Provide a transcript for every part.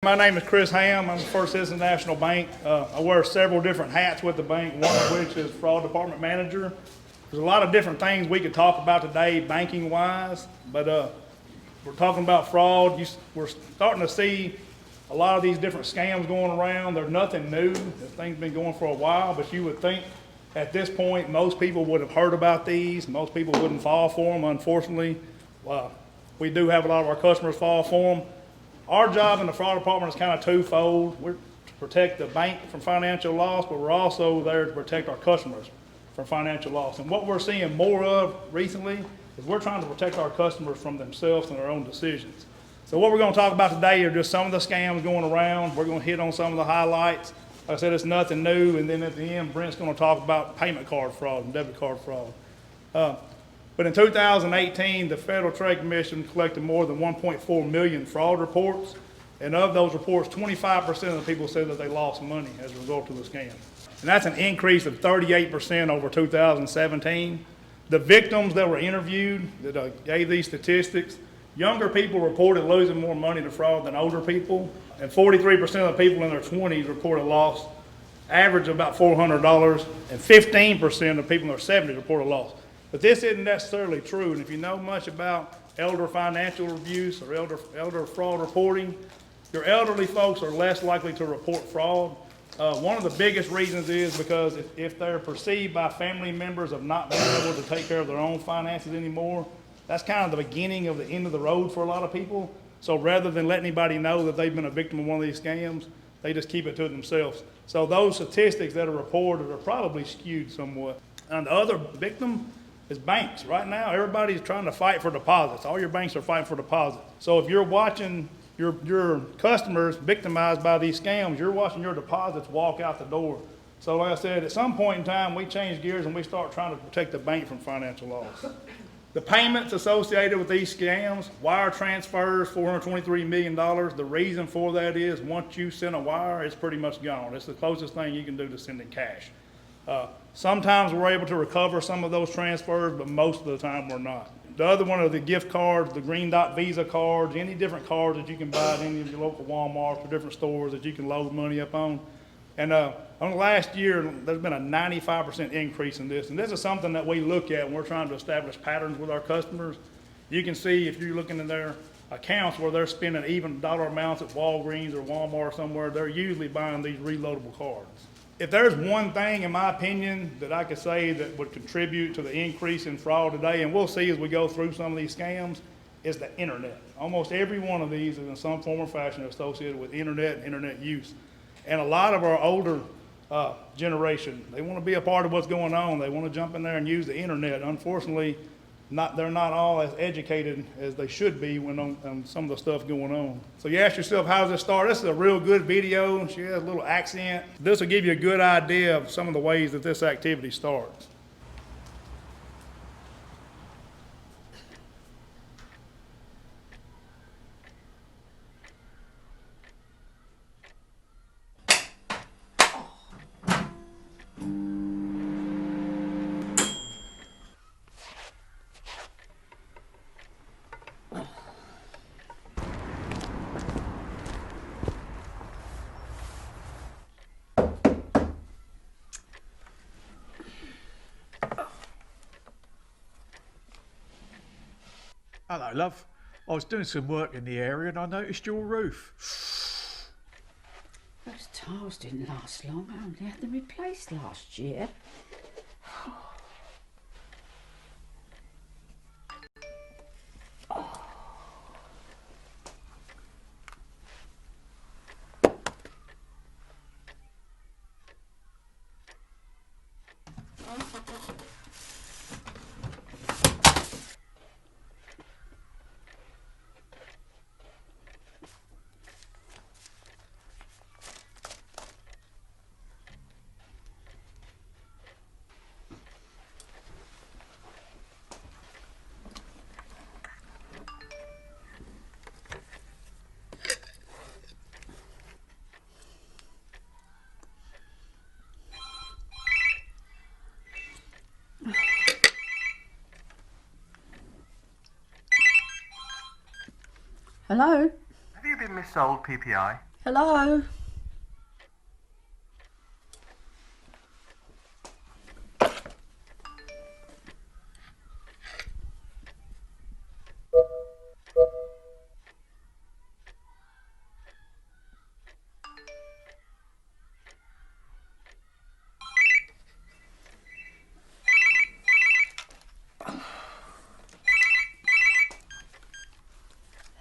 My name is Chris Hamm. I'm with First Citizens National Bank. I wear several different hats with the bank, one of which is fraud department manager. There's a lot of different things we could talk about today banking wise, but we're talking about fraud. We're starting to see a lot of these different scams going around. They're nothing new. This thing's been going for a while, but you would think at this point most people would have heard about these. Most people wouldn't fall for them, unfortunately. We do have a lot of our customers fall for them. Our job in the fraud department is kind of twofold. We're to protect the bank from financial loss, but we're also there to protect our customers from financial loss. And what we're seeing more of recently is we're trying to protect our customers from themselves and their own decisions. So what we're going to talk about today are just some of the scams going around. We're going to hit on some of the highlights. Like I said, it's nothing new. And then at the end, Brent's going to talk about payment card fraud and debit card fraud. But in 2018, the Federal Trade Commission collected more than 1.4 million fraud reports. And of those reports, 25% of the people said that they lost money as a result of the scam. And that's an increase of 38% over 2017. The victims that were interviewed that gave these statistics, younger people reported losing more money to fraud than older people. And 43% of the people in their 20s reported loss, average of about $400, and 15% of people in their 70s reported loss. But this isn't necessarily true, and if you know much about elder financial abuse or elder fraud reporting, your elderly folks are less likely to report fraud. One of the biggest reasons is because if they're perceived by family members of not being able to take care of their own finances anymore, that's kind of the beginning of the end of the road for a lot of people. So rather than letting anybody know that they've been a victim of one of these scams, they just keep it to themselves. So those statistics that are reported are probably skewed somewhat. And the other victim is banks. Right now, everybody's trying to fight for deposits. All your banks are fighting for deposits. So if you're watching your customers victimized by these scams, you're watching your deposits walk out the door. So like I said, at some point in time, we change gears and we start trying to protect the bank from financial loss. The payments associated with these scams, wire transfers, $423 million. The reason for that is once you send a wire, it's pretty much gone. It's the closest thing you can do to sending cash. Sometimes we're able to recover some of those transfers, but most of the time we're not. The other one are the gift cards, the Green Dot Visa cards, any different cards that you can buy at any of your local Walmarts or different stores that you can load money up on. And on the last year, there's been a 95% increase in this. And this is something that we look at when we're trying to establish patterns with our customers. You can see if you're looking in their accounts where they're spending even dollar amounts at Walgreens or Walmart or somewhere, they're usually buying these reloadable cards. If there's one thing, in my opinion, that I could say that would contribute to the increase in fraud today, and we'll see as we go through some of these scams, is the internet. Almost every one of these is in some form or fashion associated with internet and internet use. And a lot of our older generation, they want to be a part of what's going on. They want to jump in there and use the internet. Unfortunately, they're not all as educated as they should be when on some of the stuff going on. So you ask yourself, how does this start? This is a real good video. She has a little accent. This will give you a good idea of some of the ways that this activity starts. Hello, love. I was doing some work in the area and I noticed your roof. Those tiles didn't last long. I only had them replaced last year. Hello? Have you been missold PPI? Hello?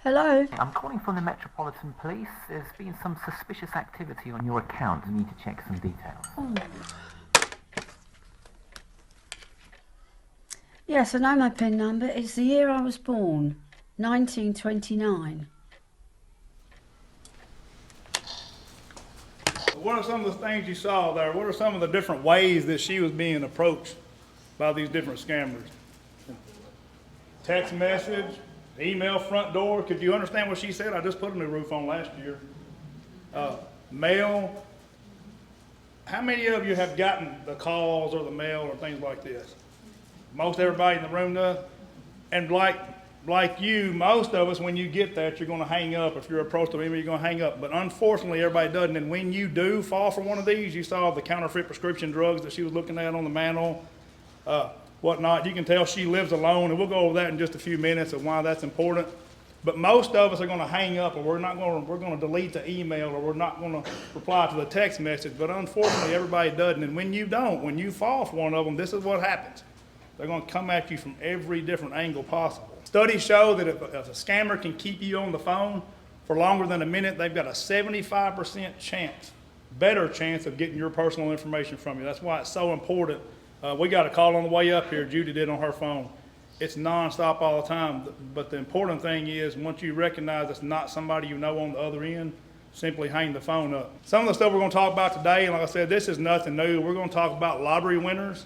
Hello? I'm calling from the Metropolitan Police. There's been some suspicious activity on your account. I need to check some details. Oh. Yes, I know my PIN number. It's the year I was born, 1929. What are some of the things you saw there? What are some of the different ways that she was being approached by these different scammers? Text message, email, front door. Could you understand what she said? I just put a new roof on last year. Mail. How many of you have gotten the calls or the mail or things like this? Most everybody in the room does. And like you, most of us, when you get that, you're going to hang up. If you're approached to email, you're going to hang up. But unfortunately, everybody doesn't. And when you do fall for one of these, you saw the counterfeit prescription drugs that she was looking at on the mantle, whatnot. You can tell she lives alone, and we'll go over that in just a few minutes of why that's important. But most of us are going to hang up, or we're going to delete the email, or we're not going to reply to the text message. But unfortunately, everybody doesn't. And when you don't, when you fall for one of them, this is what happens. They're going to come at you from every different angle possible. Studies show that if a scammer can keep you on the phone for longer than a minute, they've got a 75% chance, better chance of getting your personal information from you. That's why it's so important. We got a call on the way up here, Judy did on her phone. It's nonstop all the time, but the important thing is once you recognize it's not somebody you know on the other end, simply hang the phone up. Some of the stuff we're going to talk about today, and like I said, this is nothing new. We're going to talk about lottery winners.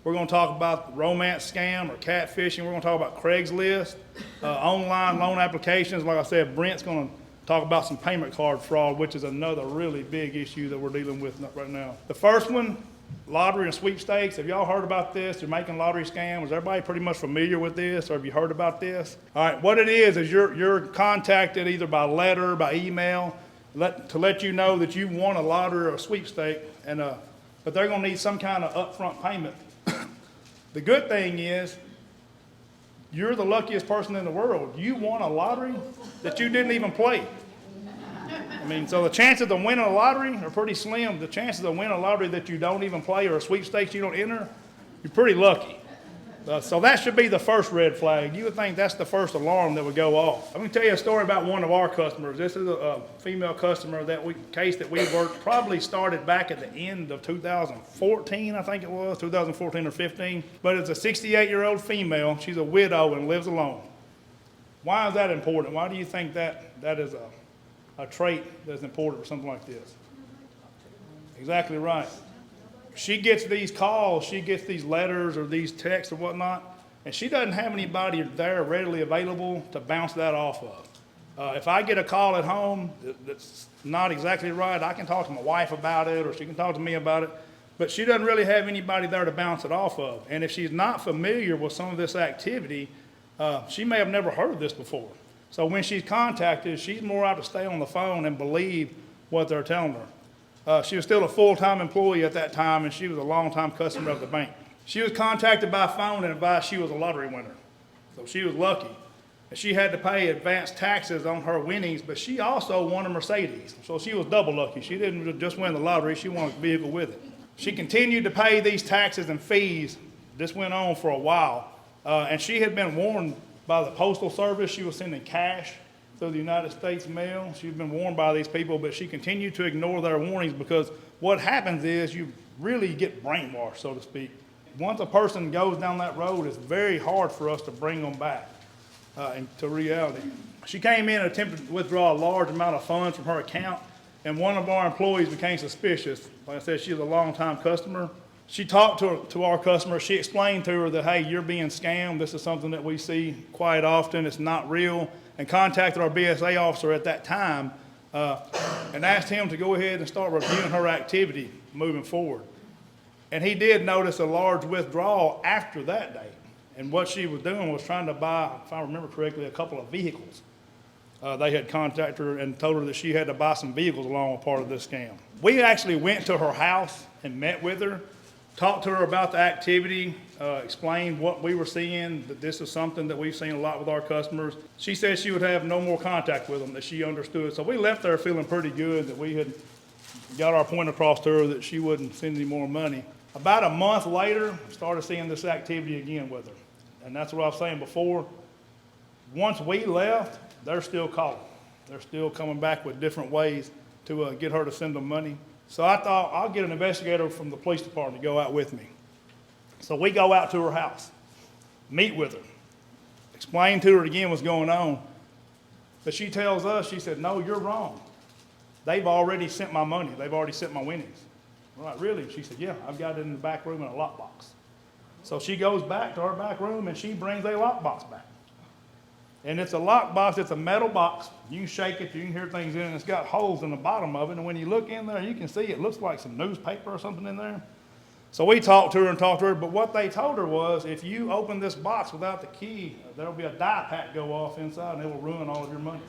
We're going to talk about romance scam or catfishing. We're going to talk about Craigslist, online loan applications. Like I said, Brent's going to talk about some payment card fraud, which is another really big issue that we're dealing with right now. The first one, lottery and sweepstakes. Have y'all heard about this? They're making lottery scams. Is everybody pretty much familiar with this, or have you heard about this? All right, what it is you're contacted either by letter, by email, to let you know that you won a lottery or a sweepstake, and but they're going to need some kind of upfront payment. The good thing is, you're the luckiest person in the world. You won a lottery that you didn't even play. I mean, so the chances of winning a lottery are pretty slim. The chances of winning a lottery that you don't even play or a sweepstakes you don't enter, you're pretty lucky. So that should be the first red flag. You would think that's the first alarm that would go off. I'm going to tell you a story about one of our customers. This is a female customer case that we worked, probably started back at the end of 2014, I think it was, 2014 or 15. But it's a 68-year-old female. She's a widow and lives alone. Why is that important? Why do you think that is a trait that's important for something like this? Exactly right. She gets these calls, she gets these letters or these texts or whatnot, and she doesn't have anybody there readily available to bounce that off of. If I get a call at home that's not exactly right, I can talk to my wife about it, or she can talk to me about it, but she doesn't really have anybody there to bounce it off of. And if she's not familiar with some of this activity, she may have never heard of this before. So when she's contacted, she's more out to stay on the phone and believe what they're telling her. She was still a full-time employee at that time, and she was a long-time customer of the bank. She was contacted by phone and advised she was a lottery winner. So she was lucky. And she had to pay advanced taxes on her winnings, but she also won a Mercedes. So she was double lucky. She didn't just win the lottery, she won a vehicle with it. She continued to pay these taxes and fees. This went on for a while. And she had been warned by the Postal Service. She was sending cash through the United States mail. She'd been warned by these people, but she continued to ignore their warnings because what happens is you really get brainwashed, so to speak. Once a person goes down that road, it's very hard for us to bring them back into reality. She came in and attempted to withdraw a large amount of funds from her account, and one of our employees became suspicious. Like I said, she's a long-time customer. She talked to our customer. She explained to her that, hey, you're being scammed. This is something that we see quite often. It's not real. And contacted our BSA officer at that time and asked him to go ahead and start reviewing her activity moving forward. And he did notice a large withdrawal after that date. And what she was doing was trying to buy, if I remember correctly, a couple of vehicles. They had contacted her and told her that she had to buy some vehicles along with part of this scam. We actually went to her house and met with her, talked to her about the activity, explained what we were seeing, that this is something that we've seen a lot with our customers. She said she would have no more contact with them, that she understood. So we left there feeling pretty good that we had got our point across to her that she wouldn't send any more money. About a month later, started seeing this activity again with her. And that's what I was saying before. Once we left, they're still calling. They're still coming back with different ways to get her to send them money. So I thought, I'll get an investigator from the police department to go out with me. So we go out to her house, meet with her, explain to her again what's going on. But she tells us, she said, no, you're wrong. They've already sent my money. They've already sent my winnings. We're like, really? She said, yeah, I've got it in the back room in a lockbox. So she goes back to our back room and she brings a lockbox back. And it's a lockbox, it's a metal box. You can shake it, you can hear things in it, and it's got holes in the bottom of it. And when you look in there, you can see it looks like some newspaper or something in there. So we talked to her, but what they told her was, if you open this box without the key, there'll be a die pack go off inside and it will ruin all of your money.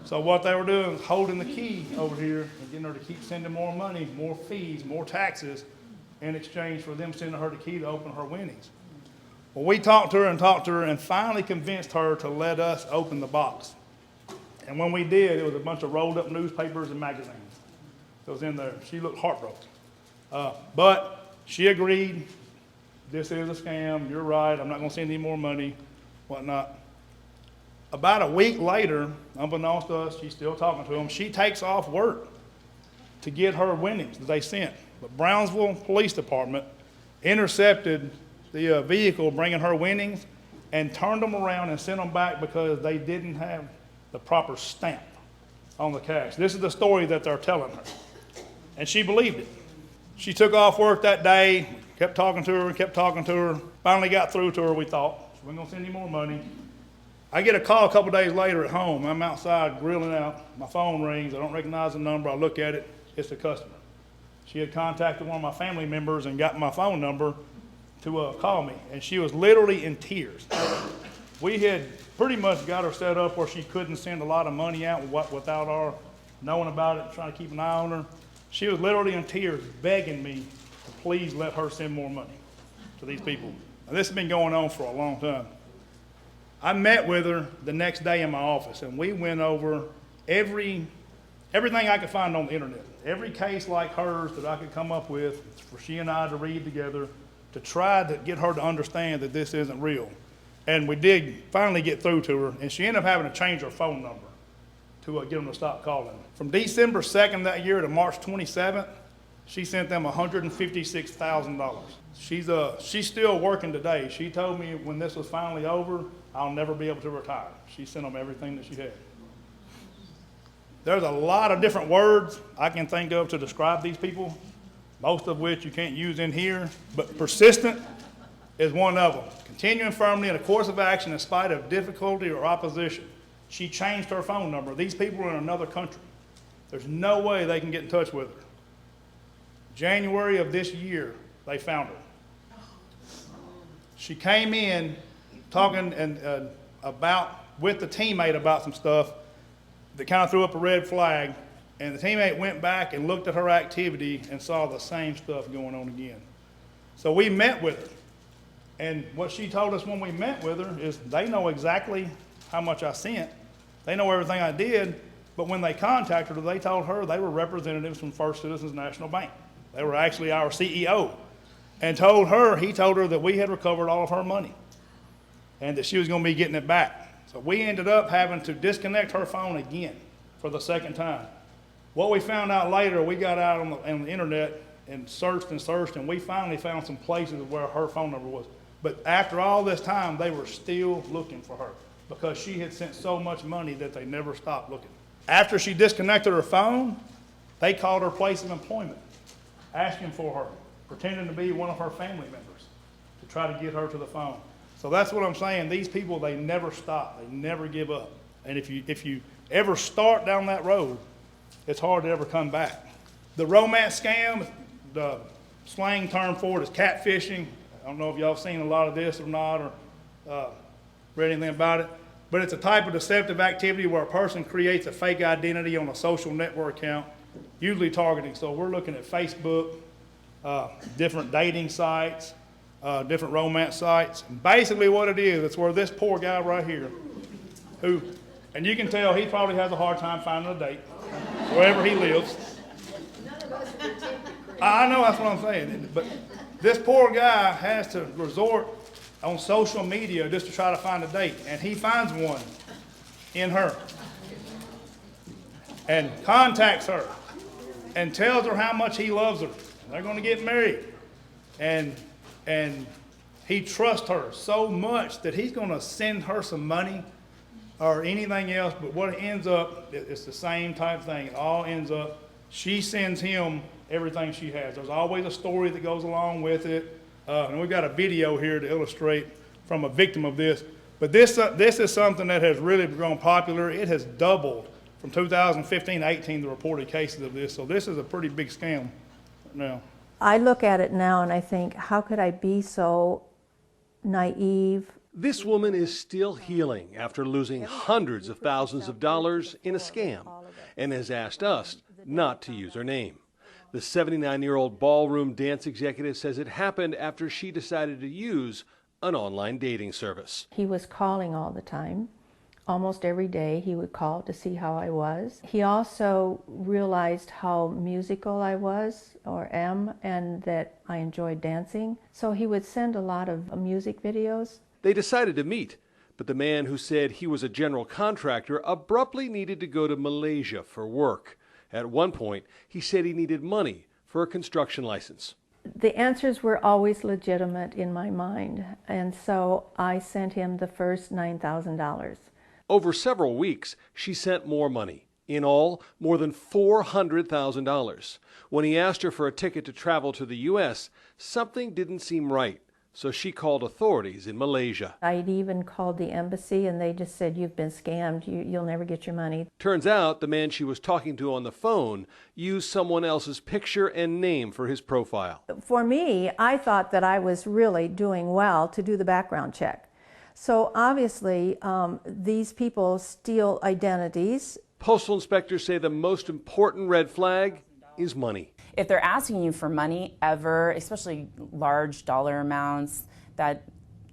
So what they were doing was holding the key over here and getting her to keep sending more money, more fees, more taxes, in exchange for them sending her the key to open her winnings. Well, we talked to her and finally convinced her to let us open the box. And when we did, it was a bunch of rolled up newspapers and magazines that was in there. She looked heartbroken. But she agreed, this is a scam, you're right, I'm not gonna send any more money, whatnot. About a week later, unbeknownst to us, she's still talking to them, she takes off work to get her winnings that they sent. But Brownsville Police Department intercepted the vehicle bringing her winnings and turned them around and sent them back because they didn't have the proper stamp on the cash. This is the story that they're telling her. And she believed it. She took off work that day, kept talking to her, finally got through to her, we thought. She wasn't gonna send any more money. I get a call a couple days later at home. I'm outside grilling out, my phone rings, I don't recognize the number, I look at it, it's a customer. She had contacted one of my family members and got my phone number to call me, and she was literally in tears. We had pretty much got her set up where she couldn't send a lot of money out without our knowing about it, trying to keep an eye on her. She was literally in tears begging me to please let her send more money to these people. Now, this has been going on for a long time. I met with her the next day in my office, and we went over everything I could find on the internet. Every case like hers that I could come up with for she and I to read together to try to get her to understand that this isn't real. And we did finally get through to her, and she ended up having to change her phone number to get them to stop calling. From December 2nd that year to March 27th, she sent them $156,000. She's still working today. She told me when this was finally over, I'll never be able to retire. She sent them everything that she had. There's a lot of different words I can think of to describe these people, most of which you can't use in here, but persistent is one of them. Continuing firmly in a course of action in spite of difficulty or opposition. She changed her phone number. These people are in another country. There's no way they can get in touch with her. January of this year, they found her. She came in talking with the teammate about some stuff that kind of threw up a red flag, and the teammate went back and looked at her activity and saw the same stuff going on again. So we met with her, and what she told us when we met with her is they know exactly how much I sent. They know everything I did, but when they contacted her, they told her they were representatives from First Citizens National Bank. They were actually our CEO, and he told her that we had recovered all of her money and that she was going to be getting it back. So we ended up having to disconnect her phone again for the second time. What we found out later, we got out on the internet and searched, and we finally found some places where her phone number was. But after all this time, they were still looking for her because she had sent so much money that they never stopped looking. After she disconnected her phone, they called her place of employment, asking for her, pretending to be one of her family members to try to get her to the phone. So that's what I'm saying. These people, they never stop. They never give up. And if you ever start down that road, it's hard to ever come back. The romance scam, the slang term for it is catfishing. I don't know if y'all seen a lot of this or not, or read anything about it. but it's a type of deceptive activity where a person creates a fake identity on a social network account, usually targeting. So we're looking at Facebook, different dating sites, different romance sites. And basically what it is, it's where this poor guy right here, who, and you can tell he probably has a hard time finding a date, wherever he lives. I know, that's what I'm saying. But this poor guy has to resort on social media just to try to find a date. And he finds one in her and contacts her and tells her how much he loves her. They're going to get married. And he trusts her so much that he's going to send her some money or anything else. But what it ends up, it's the same type of thing. It all ends up, she sends him everything she has. There's always a story that goes along with it. And we've got a video here to illustrate from a victim of this. But this is something that has really grown popular. It has doubled from 2015 to 18, the reported cases of this. So this is a pretty big scam now. I look at it now and I think, how could I be so naive? This woman is still healing after losing hundreds of thousands of dollars in a scam and has asked us not to use her name. The 79-year-old ballroom dance executive says it happened after she decided to use an online dating service. He was calling all the time. Almost every day he would call to see how I was. He also realized how musical I was or am and that I enjoyed dancing. So he would send a lot of music videos. They decided to meet, but the man who said he was a general contractor abruptly needed to go to Malaysia for work. At one point, he said he needed money for a construction license. The answers were always legitimate in my mind, and so I sent him the first $9,000. Over several weeks, she sent more money. In all, more than $400,000. When he asked her for a ticket to travel to the U.S., something didn't seem right, so she called authorities in Malaysia. I'd even called the embassy and they just said, "You've been scammed, you'll never get your money." Turns out the man she was talking to on the phone used someone else's picture and name for his profile. For me, I thought that I was really doing well to do the background check. So obviously, these people steal identities. Postal inspectors say the most important red flag is money. If they're asking you for money ever, especially large dollar amounts, that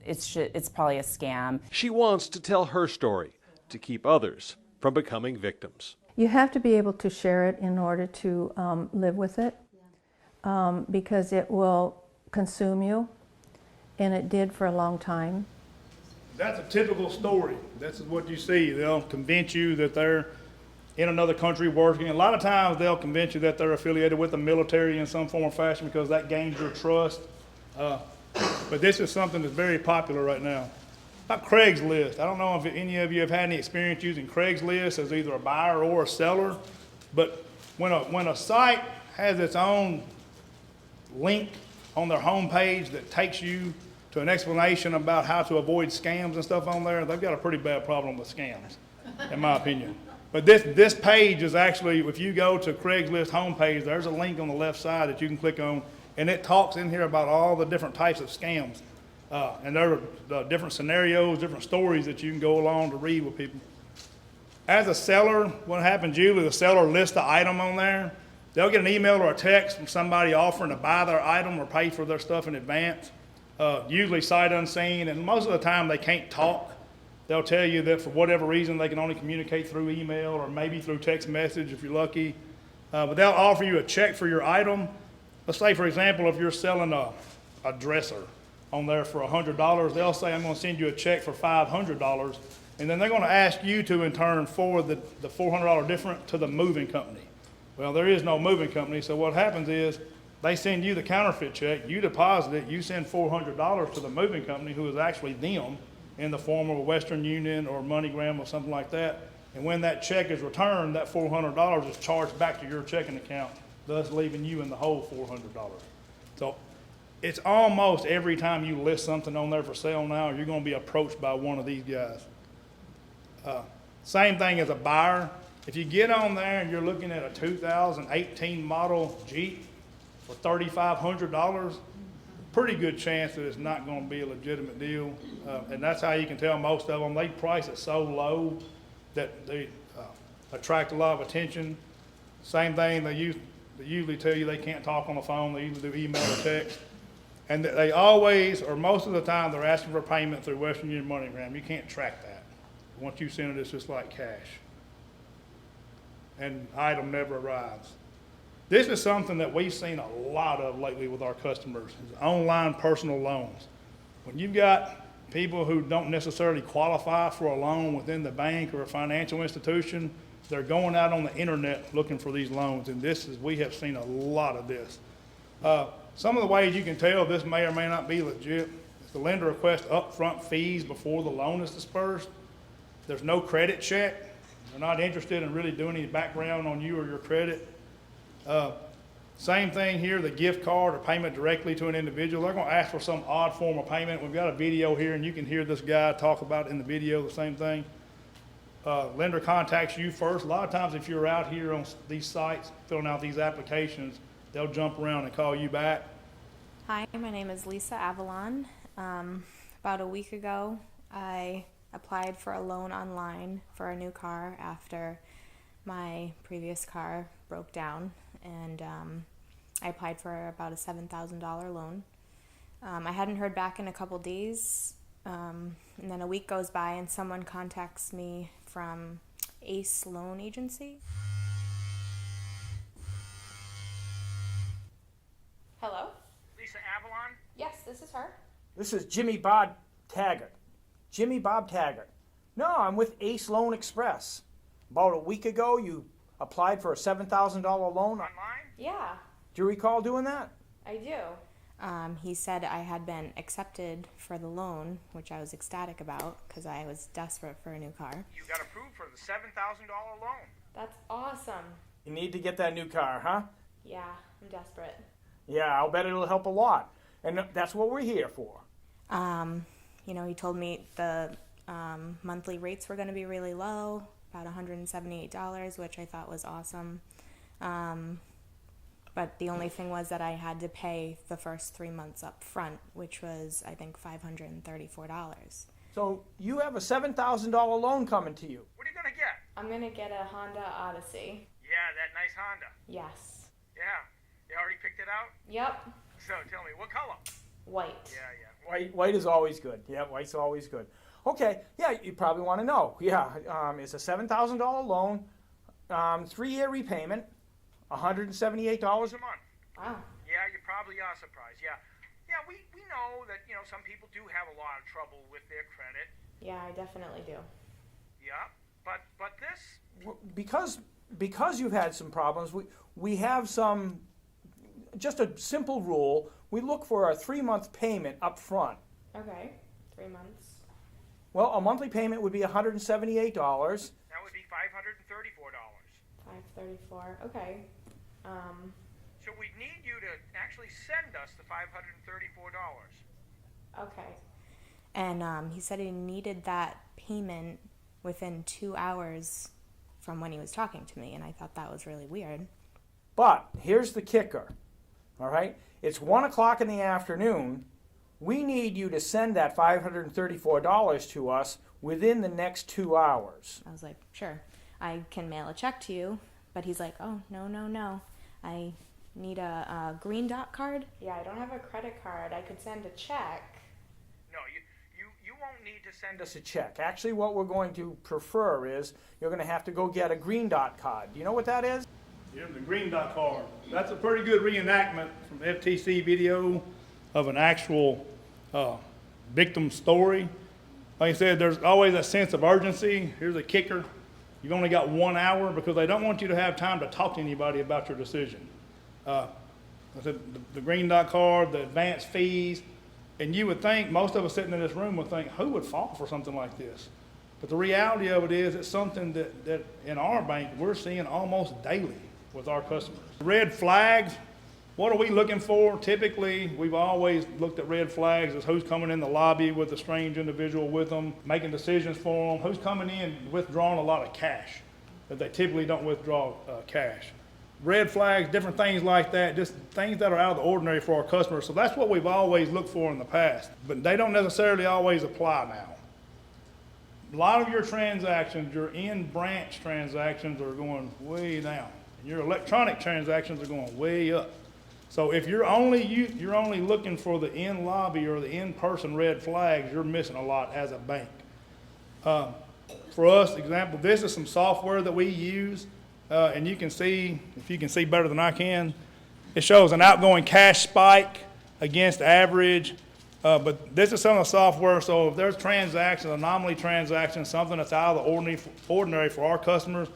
it's probably a scam. She wants to tell her story to keep others from becoming victims. You have to be able to share it in order to live with it, because it will consume you, and it did for a long time. That's a typical story. This is what you see. They'll convince you that they're in another country working. A lot of times they'll convince you that they're affiliated with the military in some form or fashion because that gains your trust. But this is something that's very popular right now. About Craigslist. I don't know if any of you have had any experience using Craigslist as either a buyer or a seller, but when a site has its own link on their homepage that takes you to an explanation about how to avoid scams and stuff on there, they've got a pretty bad problem with scams, in my opinion. But this page is actually, if you go to Craigslist homepage, there's a link on the left side that you can click on, and it talks in here about all the different types of scams. And there are different scenarios, different stories that you can go along to read with people. As a seller, what happens usually, the seller lists the item on there. They'll get an email or a text from somebody offering to buy their item or pay for their stuff in advance. Usually sight unseen, and most of the time they can't talk. They'll tell you that for whatever reason they can only communicate through email or maybe through text message if you're lucky. But they'll offer you a check for your item. Let's say, for example, if you're selling a dresser on there for $100, they'll say, "I'm going to send you a check for $500, and then they're going to ask you to, in turn, forward the $400 difference to the moving company. Well, there is no moving company, so what happens is they send you the counterfeit check, you deposit it, you send $400 to the moving company, who is actually them, in the form of a Western Union or MoneyGram or something like that. And when that check is returned, that $400 is charged back to your checking account, thus leaving you in the whole $400. So it's almost every time you list something on there for sale now, you're going to be approached by one of these guys. Same thing as a buyer. If you get on there and you're looking at a 2018 model Jeep for $3,500, pretty good chance that it's not going to be a legitimate deal. And that's how you can tell most of them. They price it so low that they attract a lot of attention. Same thing, they usually tell you they can't talk on the phone. They usually do email or text. And they always, or most of the time, they're asking for payment through Western Union MoneyGram. You can't track that. Once you send it, it's just like cash. And item never arrives. This is something that we've seen a lot of lately with our customers, is online personal loans. When you've got people who don't necessarily qualify for a loan within the bank or a financial institution, they're going out on the internet looking for these loans, and we have seen a lot of this. Some of the ways you can tell this may or may not be legit is the lender requests upfront fees before the loan is dispersed. There's no credit check. They're not interested in really doing any background on you or your credit. Same thing here, the gift card or payment directly to an individual. They're going to ask for some odd form of payment. We've got a video here, and you can hear this guy talk about in the video the same thing. Lender contacts you first. A lot of times if you're out here on these sites filling out these applications, they'll jump around and call you back. Hi, my name is Lisa Avalon. About a week ago, I applied for a loan online for a new car after my previous car broke down, and I applied for about a $7,000 loan. I hadn't heard back in a couple days, and then a week goes by and someone contacts me from Ace Loan Agency. Hello? Lisa Avalon? Yes, this is her. This is Jimmy Bob Taggart. Jimmy Bob Taggart. No, I'm with Ace Loan Express. About a week ago, you applied for a $7,000 loan online? Yeah, Do you recall doing that? I do. He said I had been accepted for the loan, which I was ecstatic about because I was desperate for a new car. You got approved for the $7,000 loan. That's awesome. You need to get that new car, huh? Yeah, I'm desperate. Yeah, I'll bet it'll help a lot. And that's what we're here for. He told me the monthly rates were going to be really low, about $178, which I thought was awesome. But the only thing was that I had to pay the first 3 months up front, which was, I think, $534. So you have a $7,000 loan coming to you. What are you going to get? I'm going to get a Honda Odyssey. Yeah, that nice Honda. Yes. Yeah. You already picked it out? Yep. So tell me, what color? White. Yeah. White is always good. Yeah, white's always good. Okay, yeah, you probably want to know. Yeah, it's a $7,000 loan, 3-year repayment, $178 a month. Wow. Yeah, you probably are surprised. Yeah, we know that, some people do have a lot of trouble with their credit. Yeah, I definitely do. Yeah, but this... Because you've had some problems, we have just a simple rule. We look for a 3-month payment up front. Okay, 3 months. Well, a monthly payment would be $178. That would be $534. $534. Okay. So we need you to actually send us the $534. Okay. And he said he needed that payment within 2 hours from when he was talking to me, and I thought that was really weird. But here's the kicker. All right? It's 1 o'clock in the afternoon. We need you to send that $534 to us within the next 2 hours. I was like, sure, I can mail a check to you. But he's like, oh, no. I need a green dot card. Yeah, I don't have a credit card. I could send a check. No, you won't need to send us a check. Actually, what we're going to prefer is you're going to have to go get a green dot card. Do you know what that is? Yeah, the green dot card. That's a pretty good reenactment from FTC video of an actual victim story. Like I said, there's always a sense of urgency. Here's a kicker. You've only got 1 hour because they don't want you to have time to talk to anybody about your decision. I said the green dot card, the advance fees, and you would think, most of us sitting in this room would think, who would fall for something like this? But the reality of it is it's something that in our bank we're seeing almost daily with our customers. Red flags, what are we looking for? Typically, we've always looked at red flags as who's coming in the lobby with a strange individual with them, making decisions for them, who's coming in withdrawing a lot of cash, but they typically don't withdraw cash. red flags, different things like that, just things that are out of the ordinary for our customers. So that's what we've always looked for in the past, but they don't necessarily always apply now. A lot of your transactions, your in-branch transactions are going way down. And your electronic transactions are going way up. So if you're only looking for the in-lobby or the in-person red flags, you're missing a lot as a bank. For us, example, this is some software that we use, and you can see, if you can see better than I can, it shows an outgoing cash spike against average. But this is some of the software, so if there's transactions, anomaly transactions, something that's out of the ordinary for our customers,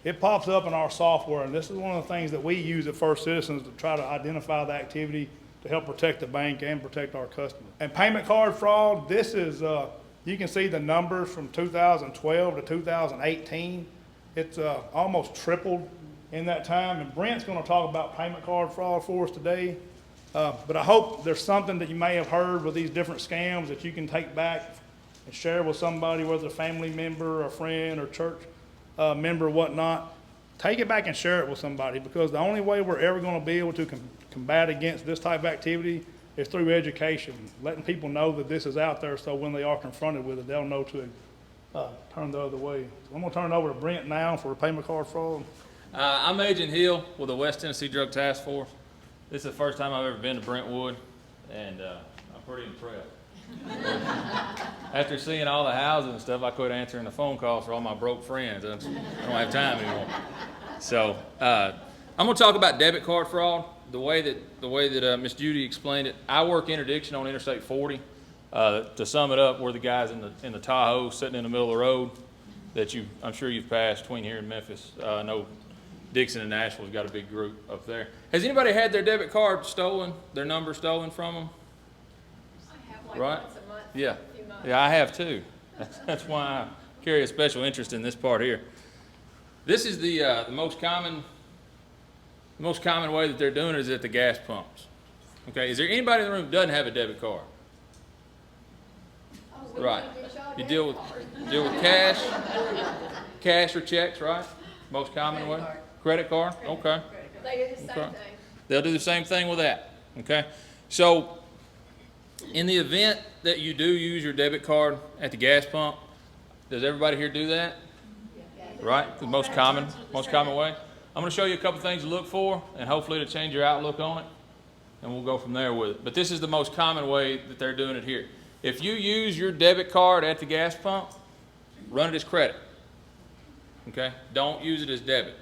it pops up in our software. And this is one of the things that we use at First Citizens to try to identify the activity to help protect the bank and protect our customers. And payment card fraud, this is, you can see the numbers from 2012 to 2018. It's almost tripled in that time. And Brent's going to talk about payment card fraud for us today. But I hope there's something that you may have heard with these different scams that you can take back and share with somebody, whether a family member, a friend, or church member or whatnot. Take it back and share it with somebody, because the only way we're ever going to be able to combat against this type of activity is through education, letting people know that this is out there, so when they are confronted with it, they'll know to turn the other way. So I'm going to turn it over to Brent now for payment card fraud. I'm Agent Hill with the West Tennessee Drug Task Force. This is the first time I've ever been to Brentwood, and I'm pretty impressed. After seeing all the houses and stuff, I quit answering the phone calls for all my broke friends. I don't have time anymore. So I'm going to talk about debit card fraud. The way that Miss Judy explained it, I work interdiction on Interstate 40. To sum it up, we're the guys in the Tahoe sitting in the middle of the road that I'm sure you've passed between here and Memphis. I know Dixon and Nashville's got a big group up there. Has anybody had their debit card stolen, their number stolen from them? I have, like, right? once a month. Yeah. A few months. Yeah, I have too. That's why I carry a special interest in this part here. This is the most common way that they're doing it is at the gas pumps. Okay, is there anybody in the room who doesn't have a debit card? Oh, right. You deal with cash or checks, right? Most common way. Credit card. Okay. They do the same thing. They'll do the same thing with that. Okay. So, in the event that you do use your debit card at the gas pump, does everybody here do that? Right? The most common way. I'm going to show you a couple things to look for, and hopefully to change your outlook on it, and we'll go from there with it. But this is the most common way that they're doing it here. If you use your debit card at the gas pump, run it as credit. Okay? Don't use it as debit,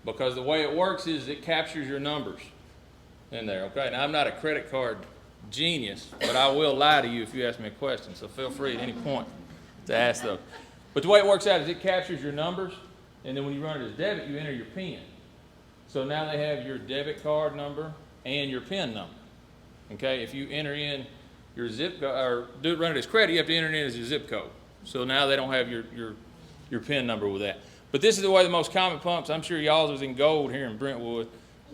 because the way it works is it captures your numbers in there. Okay? Now, I'm not a credit card genius, but I will lie to you if you ask me a question, so feel free at any point to ask those. But the way it works out is it captures your numbers, and then when you run it as debit, you enter your PIN. So now they have your debit card number and your PIN number. Okay? If you enter in your zip code, or run it as credit, you have to enter it in as your zip code. So now they don't have your PIN number with that. But this is the way the most common pumps, I'm sure y'all's was in gold here in Brentwood,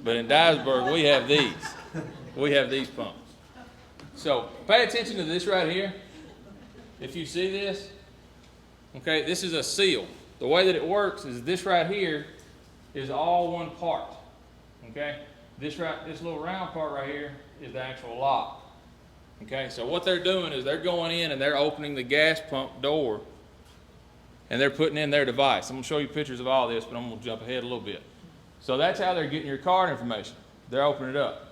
but in Dyersburg, we have these. We have these pumps. So pay attention to this right here. If you see this, okay, this is a seal. The way that it works is this right here is all one part. Okay? This little round part right here is the actual lock. Okay? So what they're doing is they're going in and they're opening the gas pump door, and they're putting in their device. I'm going to show you pictures of all this, but I'm going to jump ahead a little bit. So that's how they're getting your card information. They're opening it up.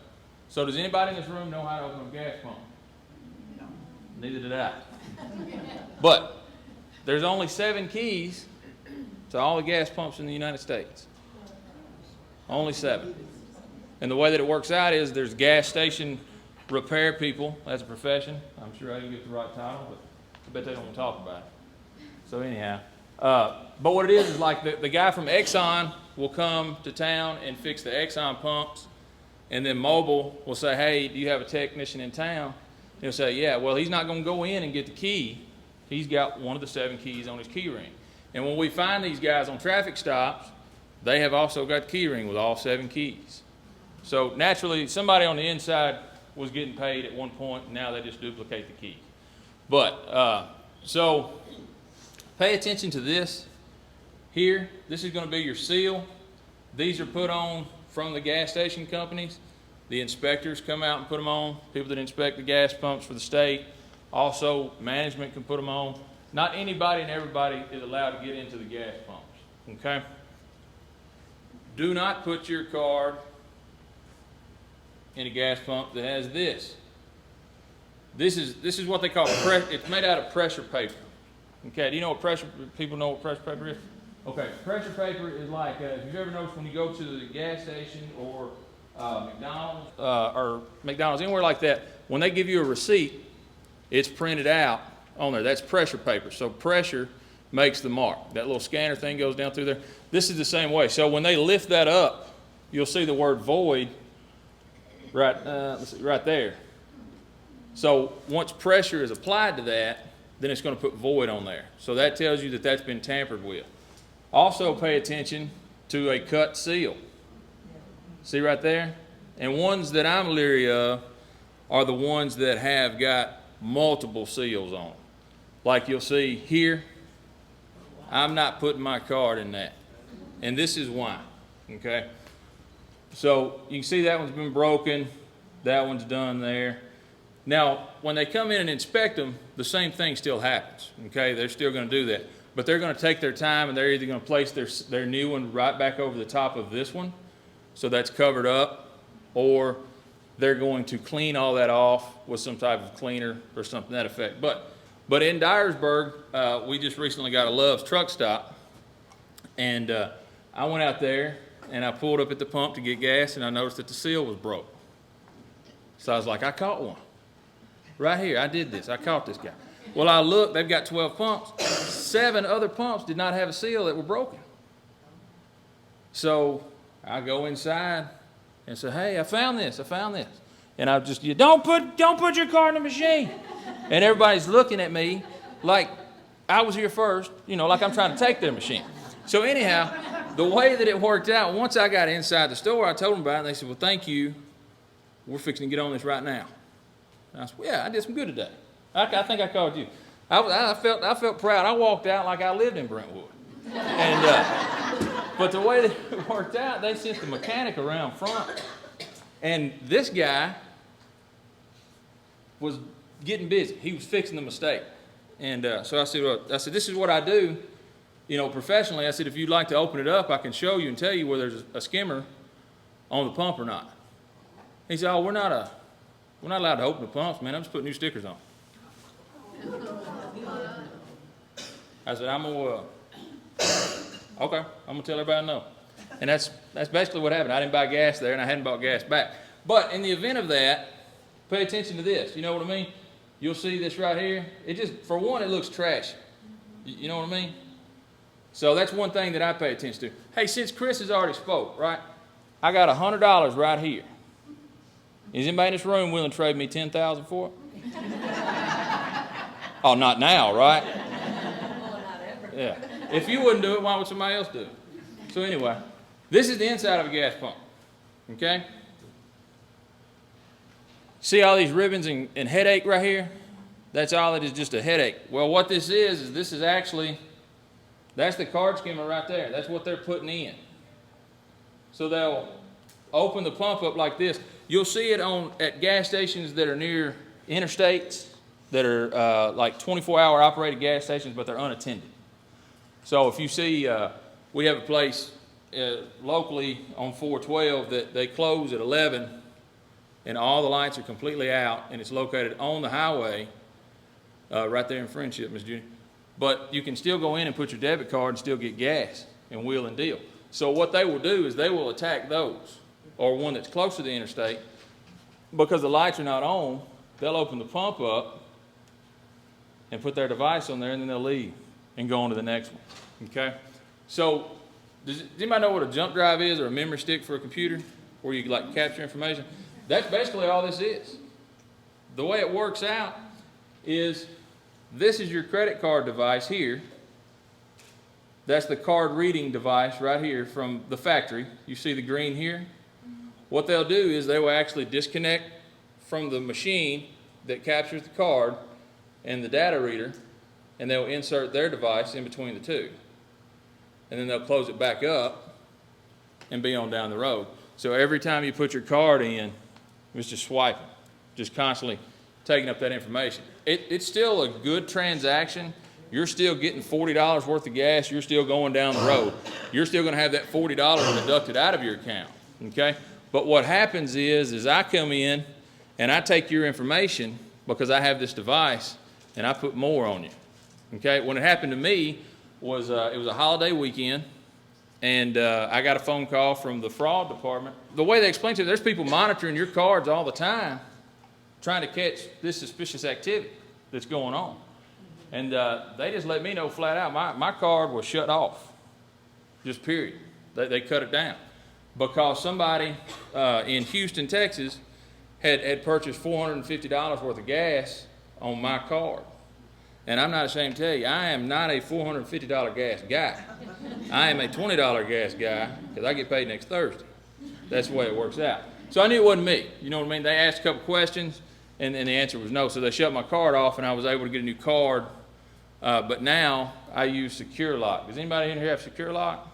So does anybody in this room know how to open a gas pump? No. Neither did I. But there's only 7 keys to all the gas pumps in the United States. Only 7. And the way that it works out is there's gas station repair people. That's a profession. I'm sure I didn't get the right title, but I bet they don't want to talk about it. So anyhow, but what it is like the guy from Exxon will come to town and fix the Exxon pumps, and then Mobile will say, hey, do you have a technician in town? And he'll say, yeah. Well, he's not going to go in and get the key. He's got one of the 7 keys on his key ring. And when we find these guys on traffic stops, they have also got the key ring with all 7 keys. So naturally, somebody on the inside was getting paid at one point, and now they just duplicate the key. But, so pay attention to this here. This is going to be your seal. These are put on from the gas station companies. The inspectors come out and put them on, people that inspect the gas pumps for the state. Also, management can put them on. Not anybody and everybody is allowed to get into the gas pumps, okay? Do not put your card in a gas pump that has this. This is what they call it's made out of pressure paper. Okay, do you know what people know what pressure paper is? Okay, pressure paper is like, if you've ever noticed when you go to the gas station or McDonald's, anywhere like that, when they give you a receipt, it's printed out on there. That's pressure paper. So pressure makes the mark. That little scanner thing goes down through there. This is the same way. So when they lift that up, you'll see the word void right there. So once pressure is applied to that, then it's going to put void on there. So that tells you that that's been tampered with. Also pay attention to a cut seal. See right there? And ones that I'm leery of are the ones that have got multiple seals on them. Like you'll see here, I'm not putting my card in that. And this is why, okay? So you can see that one's been broken, that one's done there. Now, when they come in and inspect them, the same thing still happens, okay? They're still gonna do that. But they're gonna take their time and they're either gonna place their new one right back over the top of this one, so that's covered up, or they're going to clean all that off with some type of cleaner or something to that effect. But in Dyersburg, we just recently got a Love's truck stop, and I went out there and I pulled up at the pump to get gas, and I noticed that the seal was broke. So I was like, I caught one. Right here, I did this, I caught this guy. Well, I looked, they've got 12 pumps. 7 other pumps did not have a seal that were broken. So I go inside and say, hey, I found this. And I just, don't put your car in the machine. And everybody's looking at me like I was here first, like I'm trying to take their machine. So anyhow, the way that it worked out, once I got inside the store, I told them about it, and they said, well, thank you. We're fixing to get on this right now. And I said, well, yeah, I did some good today. I think I called you. I felt proud. I walked out like I lived in Brentwood. And but the way that it worked out, they sent the mechanic around front, and this guy was getting busy. He was fixing the mistake, and so I said, this is what I do, professionally. I said, if you'd like to open it up, I can show you and tell you whether there's a skimmer on the pump or not. He said, oh, we're not allowed to open the pumps, man. I'm just putting new stickers on. I said, okay, I'm gonna tell everybody no. And that's basically what happened. I didn't buy gas there, and I hadn't bought gas back. But in the event of that, pay attention to this. You know what I mean? You'll see this right here. It just, for one, it looks trashy. You know what I mean? So that's one thing that I pay attention to. Hey, since Chris has already spoke, right? I got $100 right here. Is anybody in this room willing to trade me $10,000 for it? Oh, not now, right? Yeah. If you wouldn't do it, why would somebody else do it? So anyway, this is the inside of a gas pump, okay? See all these ribbons and headache right here? That's all it is, just a headache. Well, what this is this is actually, that's the card skimmer right there. That's what they're putting in. So they'll open the pump up like this. You'll see it at gas stations that are near interstates, that are like 24-hour operated gas stations, but they're unattended. So if you see, we have a place locally on 412 that they close at 11, and all the lights are completely out, and it's located on the highway, right there in Friendship, Ms. Judy. But you can still go in and put your debit card and still get gas and wheel and deal. So what they will do is they will attack those, or one that's close to the interstate, because the lights are not on. They'll open the pump up and put their device on there, and then they'll leave and go on to the next one, okay? So does anybody know what a jump drive is, or a memory stick for a computer where you like capture information? That's basically all this is. The way it works out is this is your credit card device here. That's the card reading device right here from the factory. You see the green here? What they'll do is they will actually disconnect from the machine that captures the card and the data reader, and they'll insert their device in between the two. And then they'll close it back up and be on down the road. So every time you put your card in, it's just swiping, just constantly taking up that information. It's still a good transaction. You're still getting $40 worth of gas. You're still going down the road. You're still going to have that $40 deducted out of your account, okay? But what happens is I come in and I take your information because I have this device and I put more on you, okay? When it happened to me was it was a holiday weekend, and I got a phone call from the fraud department. The way they explained it, there's people monitoring your cards all the time trying to catch this suspicious activity that's going on. And they just let me know flat out, my card was shut off, just period. They cut it down because somebody in Houston, Texas had purchased $450 worth of gas on my card. And I'm not ashamed to tell you, I am not a $450 gas guy. I am a $20 gas guy because I get paid next Thursday. That's the way it works out. So I knew it wasn't me. You know what I mean? They asked a couple questions, and the answer was no. So they shut my card off, and I was able to get a new card. But now I use Secure Lock. Does anybody in here have Secure Lock?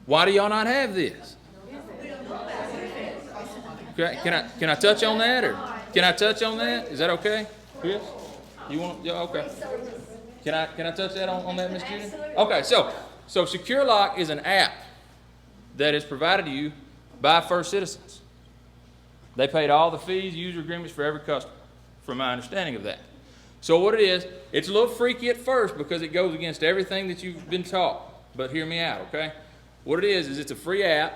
Why do y'all not have this? Okay, can I touch on that, or can I touch on that? Is that okay? Chris? You want? Yeah, okay. Can I touch that on that, Miss Judy? Okay, so Secure Lock is an app that is provided to you by First Citizens. They paid all the fees, user agreements for every customer, from my understanding of that. So what it is, it's a little freaky at first because it goes against everything that you've been taught. But hear me out, okay? What it is it's a free app,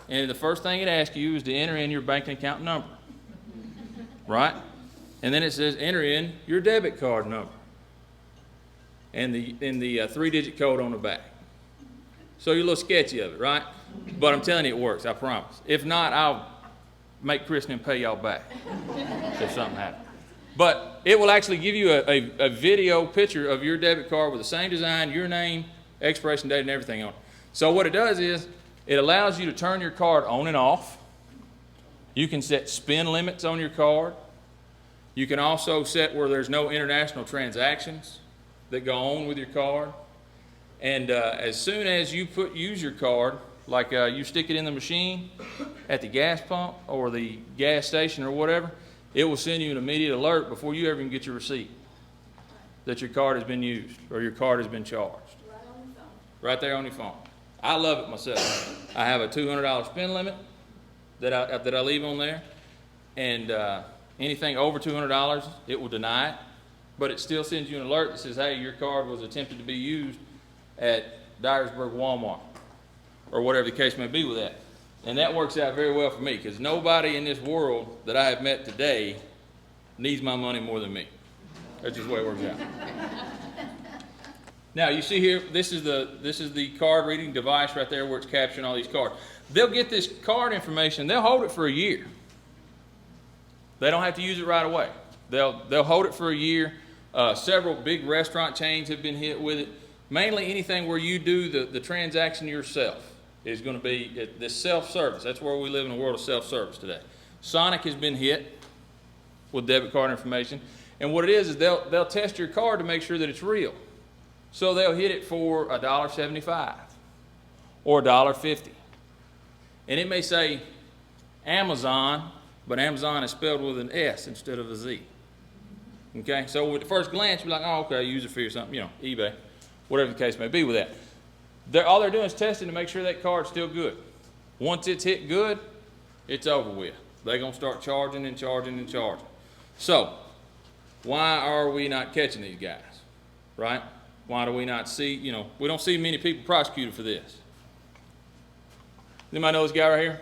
and the first thing it asks you is to enter in your banking account number, right? And then it says enter in your debit card number and the 3-digit code on the back. So you're a little sketchy of it, right? But I'm telling you it works, I promise. If not, I'll make Chris and pay y'all back if something happens. But it will actually give you a video picture of your debit card with the same design, your name, expiration date, and everything on it. So what it does is it allows you to turn your card on and off. You can set spend limits on your card. You can also set where there's no international transactions that go on with your card. And as soon as you use your card, like you stick it in the machine at the gas pump or the gas station or whatever, it will send you an immediate alert before you ever even get your receipt that your card has been used or your card has been charged. Right on the phone. Right there on your phone. I love it myself. I have a $200 spend limit that I leave on there, and anything over $200, it will deny it, but it still sends you an alert that says, hey, your card was attempted to be used at Dyersburg Walmart, or whatever the case may be with that. And that works out very well for me, because nobody in this world that I have met today needs my money more than me. That's just the way it works out. Now, you see here, this is the card reading device right there where it's capturing all these cards. They'll get this card information, they'll hold it for a year. They don't have to use it right away. They'll hold it for a year. Several big restaurant chains have been hit with it. Mainly anything where you do the transaction yourself is going to be this self-service. That's where we live in a world of self-service today. Sonic has been hit with debit card information. And what it is they'll test your card to make sure that it's real. So they'll hit it for $1.75 or $1.50. And it may say Amazon, but Amazon is spelled with an S instead of a Z. Okay, so with the first glance, you're like, oh, okay, use it for something, eBay, whatever the case may be with that. All they're doing is testing to make sure that card's still good. Once it's hit good, it's over with. They're going to start charging and charging and charging. So, why are we not catching these guys, right? Why do we not see, we don't see many people prosecuted for this. Anybody know this guy right here?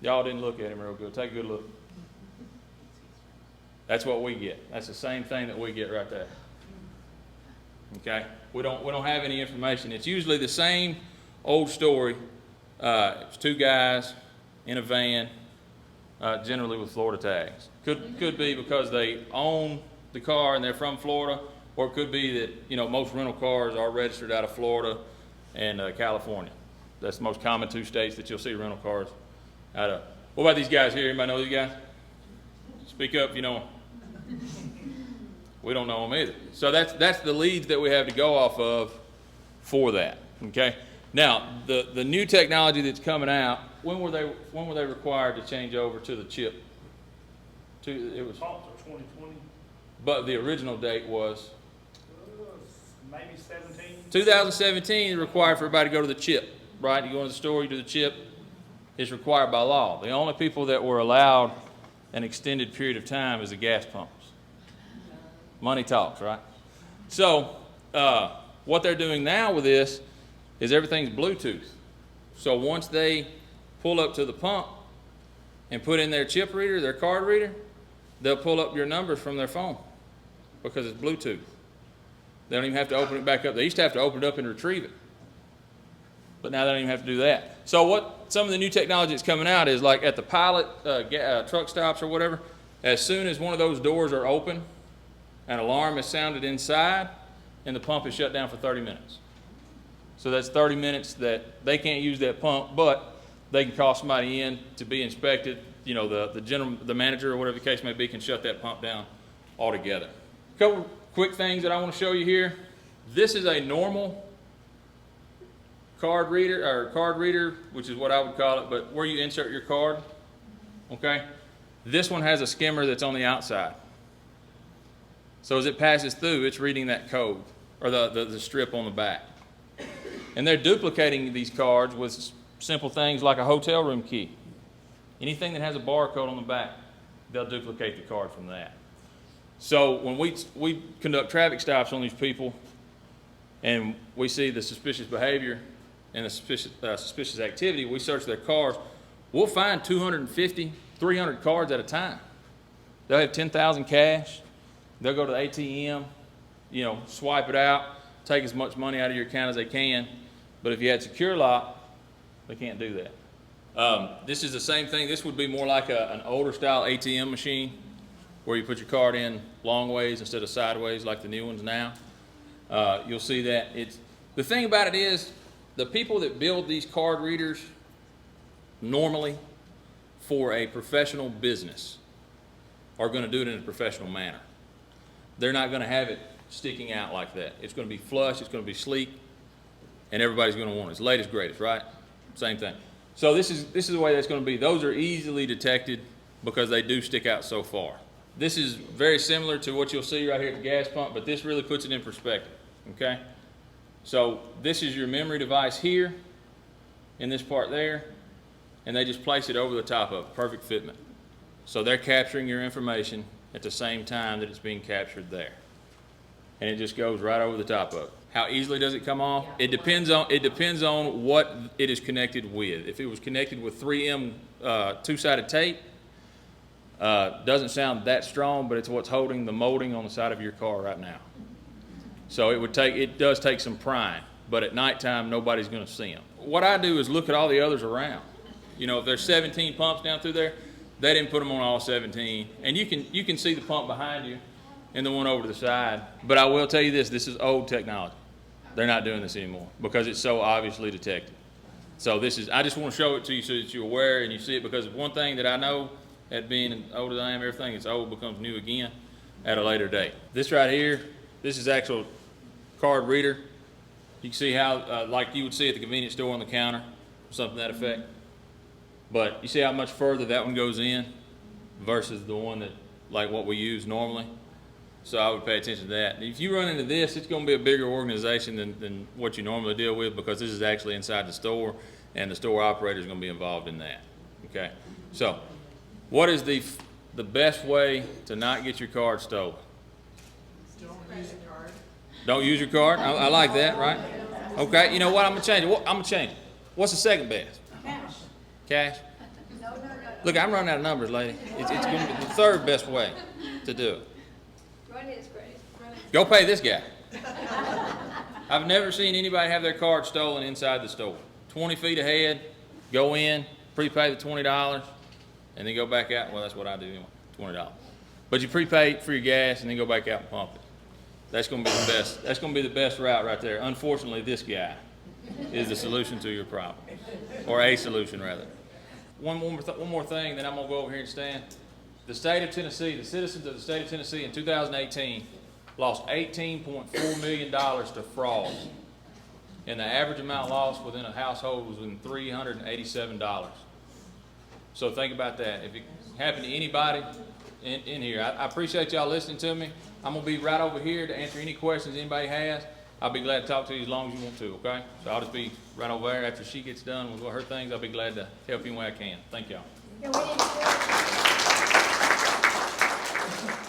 Y'all didn't look at him real good. Take a good look. That's what we get. That's the same thing that we get right there. Okay? We don't have any information. It's usually the same old story. It's two guys in a van, generally with Florida tags. Could be because they own the car and they're from Florida, or it could be that most rental cars are registered out of Florida and California. That's the most common two states that you'll see rental cars out of. What about these guys here? Anybody know these guys? Speak up if you know them. We don't know them either. So that's the leads that we have to go off of for that. Okay. Now, the new technology that's coming out, when were they required to change over to the chip? It was Talks are 2020, but the original date was maybe 17. 2017 is required for everybody to go to the chip, right? You go into the store, you do the chip. It's required by law. The only people that were allowed an extended period of time is the gas pumps. Money talks, right? So what they're doing now with this is everything's Bluetooth. So once they pull up to the pump and put in their chip reader, their card reader, they'll pull up your numbers from their phone because it's Bluetooth. They don't even have to open it back up. They used to have to open it up and retrieve it. But now they don't even have to do that. So what some of the new technology that's coming out is like at the pilot truck stops or whatever, as soon as one of those doors are open, an alarm is sounded inside and the pump is shut down for 30 minutes. So that's 30 minutes that they can't use that pump, but they can call somebody in to be inspected. You know, the manager or whatever the case may be can shut that pump down altogether. A couple quick things that I want to show you here. This is a normal card reader, which is what I would call it, but where you insert your card, okay? This one has a skimmer that's on the outside. So as it passes through, it's reading that code, or the strip on the back. And they're duplicating these cards with simple things like a hotel room key. Anything that has a barcode on the back, they'll duplicate the card from that. So when we conduct traffic stops on these people and we see the suspicious behavior and the suspicious activity, we search their cars, we'll find 250, 300 cards at a time. They'll have 10,000 cash. They'll go to the ATM, you know, swipe it out, take as much money out of your account as they can. But if you had secure lock, they can't do that. This is the same thing. This would be more like an older style ATM machine where you put your card in long ways instead of sideways like the new ones now. You'll see that. The thing about it is the people that build these card readers normally for a professional business are going to do it in a professional manner. They're not going to have it sticking out like that. It's going to be flush, it's going to be sleek, and everybody's going to want it. It's latest, greatest, right? Same thing. So this is the way that's going to be. Those are easily detected because they do stick out so far. This is very similar to what you'll see right here at the gas pump, but this really puts it in perspective, okay? So this is your memory device here, in this part there, and they just place it over the top of it, perfect fitment. So they're capturing your information at the same time that it's being captured there. And it just goes right over the top of it. How easily does it come off? It depends on what it is connected with. If it was connected with 3M two-sided tape, doesn't sound that strong, but it's what's holding the molding on the side of your car right now. So it does take some prying, but at nighttime nobody's going to see them. What I do is look at all the others around. You know, if there's 17 pumps down through there, they didn't put them on all 17, and you can see the pump behind you and the one over to the side. But I will tell you this is old technology. They're not doing this anymore because it's so obviously detected. So I just want to show it to you so that you're aware and you see it, because one thing that I know, at being older than I am, everything that's old becomes new again at a later date. This right here, this is actual card reader. You can see how, like you would see at the convenience store on the counter, something to that effect. But you see how much further that one goes in versus the one that, like what we use normally. So I would pay attention to that. If you run into this, it's going to be a bigger organization than what you normally deal with, because this is actually inside the store, and the store operator is going to be involved in that. Okay. So, what is the best way to not get your card stolen? Don't use your card. Don't use your card. I like that, right? Okay. You know what? I'm gonna change it. What's the second best? Cash. Cash. No. Look, I'm running out of numbers, lady. It's going to be the third best way to do it. Run is great. Go pay this guy. I've never seen anybody have their card stolen inside the store. 20 feet ahead, go in, prepay the $20, and then go back out. Well, that's what I do anyway, $20. But you prepay for your gas and then go back out and pump it. That's going to be the best. That's going to be the best route right there. Unfortunately, this guy is the solution to your problem, or a solution rather. One more thing, then I'm going to go over here and stand. The state of Tennessee, the citizens of the state of Tennessee in 2018 lost $18.4 million to fraud And the average amount lost within a household was within $387. So think about that. If it happened to anybody in here, I appreciate y'all listening to me. I'm gonna be right over here to answer any questions anybody has. I'll be glad to talk to you as long as you want to, okay? So I'll just be right over there. After she gets done with her things, I'll be glad to help you any way I can. Thank y'all. Yeah, we need to-